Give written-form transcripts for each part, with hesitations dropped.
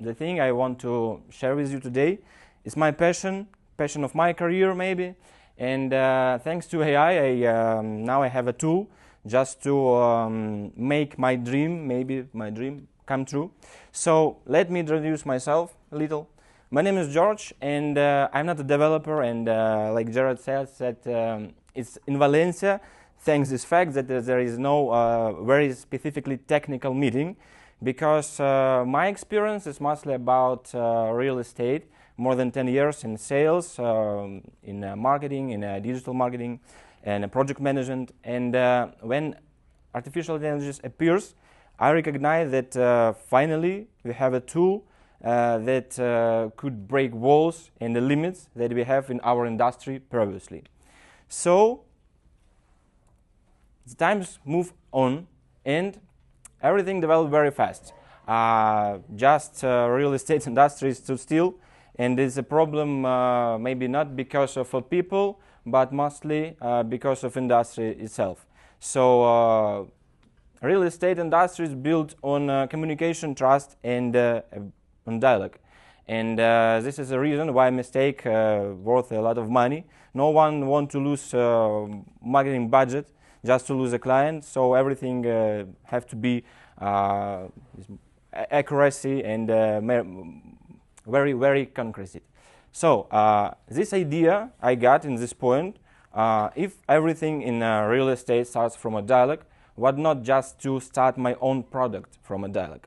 the thing I want to share with you today is my passion of my career maybe. And thanks to AI, now I have a tool just to make my dream come true. So let me introduce myself a little. My name is George, and I'm not a developer, and like Jared said, it's in Valencia, thanks to this fact that there is no very specifically technical meeting, because my experience is mostly about real estate, more than 10 years in sales, in marketing, in digital marketing, and project management. And when artificial intelligence appears, I recognize that finally we have a tool that could break walls and the limits that we have in our industry previously. So the times move on and everything developed very fast. Just real estate industry stood still, and it's a problem maybe not because of people, but mostly because of industry itself. So real estate industry is built on communication, trust, and on dialogue. And this is a reason why mistake worth a lot of money. No one wants to lose marketing budget just to lose a client, so everything have to be accuracy and very, very concrete. So this idea I got in this point, if everything in real estate starts from a dialogue, why not just to start my own product from a dialogue?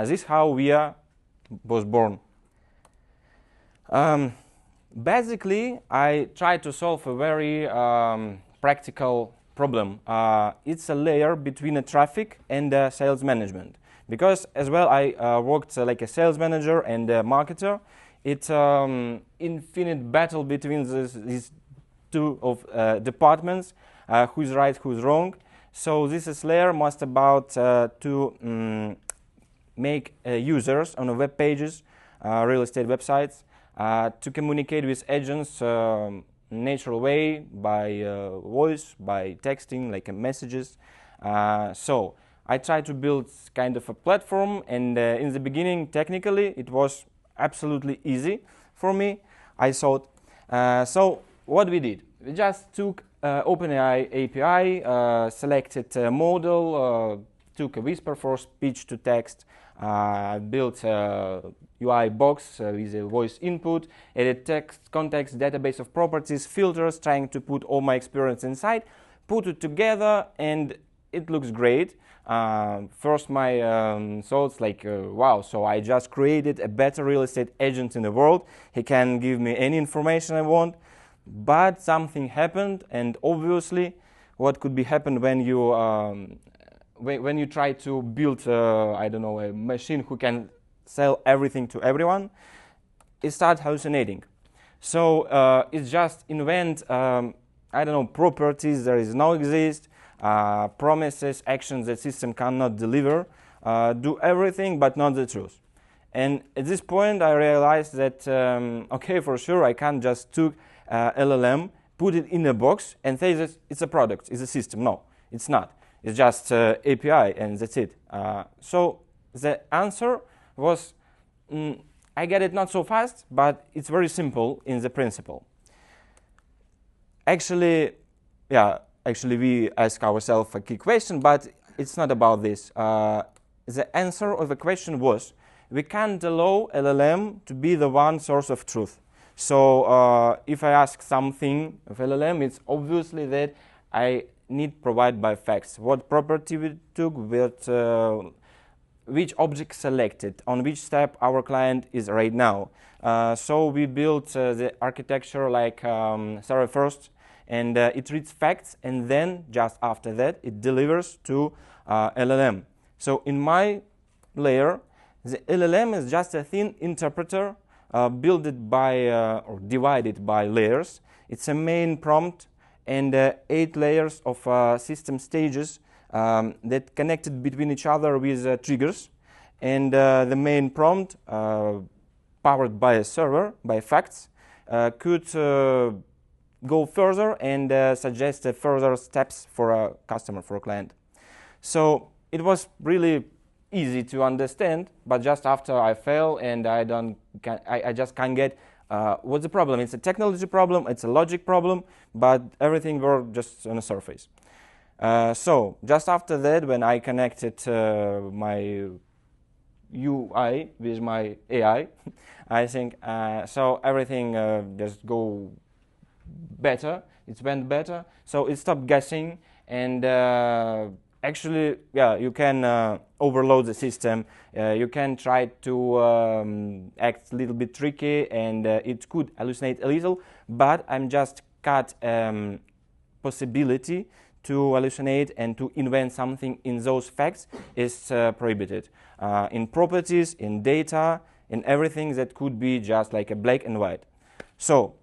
This is how we was born. Basically, I tried to solve a very practical problem. It's a layer between a traffic and sales management. Because as well I worked like a sales manager and a marketer, it's infinite battle between these two departments, who's right, who's wrong. So this layer must about to make users on web pages, real estate websites, to communicate with agents natural way, by voice, by texting, like messages. So I tried to build kind of a platform, and in the beginning, technically, it was absolutely easy for me, I thought. So what we did, we just took OpenAI API, selected a model, took a whisper for speech to text, built a UI box with a voice input, added text, context, database of properties, filters, trying to put all my experience inside, put it together, and it looks great. First my thoughts like, wow, so I just created a better real estate agent in the world. He can give me any information I want. But something happened, and obviously what could be happened when you try to build, I don't know, a machine who can sell everything to everyone, it starts hallucinating. So it just invent, I don't know, properties there is no exist, promises, actions that system cannot deliver, do everything but not the truth. And at this point I realized that, okay, for sure I can't just took LLM, put it in a box and say that it's a product, it's a system. No, it's not. It's just API and that's it. So the answer was, I get it not so fast, but it's very simple in the principle. Actually, we ask ourselves a key question, but it's not about this. The answer of the question was, we can't allow LLM to be the one source of truth. So if I ask something of LLM, it's obviously that I need provide by facts. What property we took, which object selected, on which step our client is right now. So we built the architecture like server first, and it reads facts, and then just after that it delivers to LLM. So in my layer, the LLM is just a thin interpreter built by or divided by layers. It's a main prompt and 8 layers of system stages that connected between each other with triggers. And the main prompt, powered by a server, by facts, could go further and suggest further steps for a customer, for a client. So it was really easy to understand, but just after I fail and I just can't get what's the problem. It's a technology problem, it's a logic problem, but everything were just on the surface. So just after that, when I connected my UI with my AI, I think so everything just go better. It went better. So it stopped guessing, and actually, yeah, you can overload the system. You can try to act a little bit tricky, and it could hallucinate a little. But I'm just cut possibility to hallucinate and to invent something in those facts is prohibited. In properties, in data, in everything that could be just like a black and white. So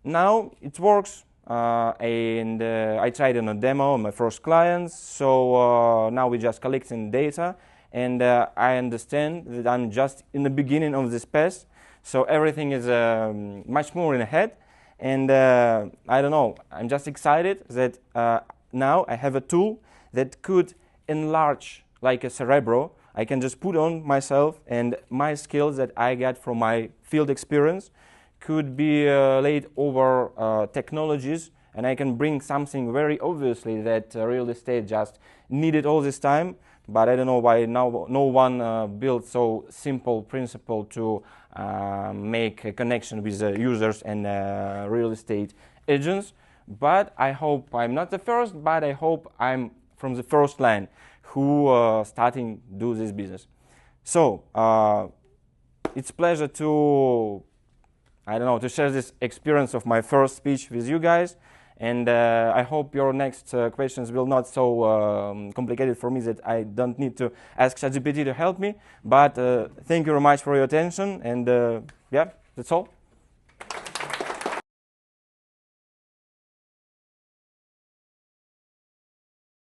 now it works, and I tried on a demo on my first clients. So now we're just collecting data, and I understand that I'm just in the beginning of this path. So everything is much more in ahead. And I don't know, I'm just excited that now I have a tool that could enlarge like a Cerebro. I can just put on myself, and my skills that I get from my field experience could be laid over technologies, and I can bring something very obviously that real estate just needed all this time. But I don't know why now no one built so simple principle to make a connection with users and real estate agents. But I hope I'm not the first, but I hope I'm from the first line who starting do this business. So it's a pleasure to, I don't know, to share this experience of my first speech with you guys. And I hope your next questions will not so complicated for me that I don't need to ask ChatGPT to help me. But thank you very much for your attention. And yeah, that's all.